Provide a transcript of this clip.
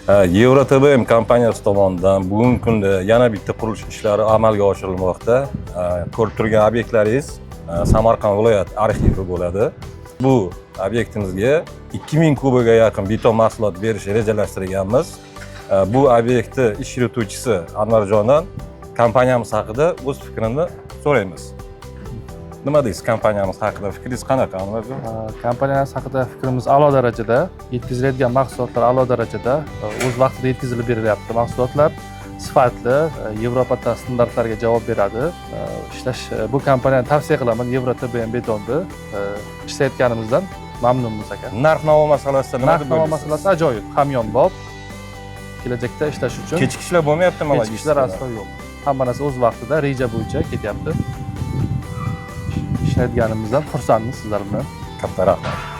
EuroTBM kompaniyasi tomonidan bugungi kunda yana bitta qurilish ishlari amalga oshirilmoqda. Ko'rib turgan obyektlaringiz Samarqand viloyat arxivi bo'ladi. Bu obyektimizga 2000 kubga yaqin beton mahsulot berish rejalashtirganmiz. Bu obyektni ish yurituvchisi Anvarjondan kompaniyamiz haqida o'z fikrini so'raymiz. Nima deysiz kompaniyamiz haqida? Fikringiz qanaqa, Anvarjon? Kompaniyamiz haqida fikrimiz a'lo darajada. Yetkaziladigan mahsulotlar a'lo darajada, o'z vaqtida yetkazilib berilyapti. Mahsulotlar sifatli, Yevropa standartlariga javob beradi. Ishlash bu kompaniyani tavsiya qilaman. EuroTBM betonni ishlayotganimizdan mamnunmiz aka. Narx-navo masalasida nima deb Narx-navo masalasi ajoyib, hamyonbop. Kelajakda ishlash uchun kechikishlar bo'lmayaptimi? kechikishlar aslo yo'q. Hamma narsa o'z vaqtida, reja bo'yicha ketyapti. Ishlayotganimizdan xursandmiz sizlar bilan. Katta rahmat.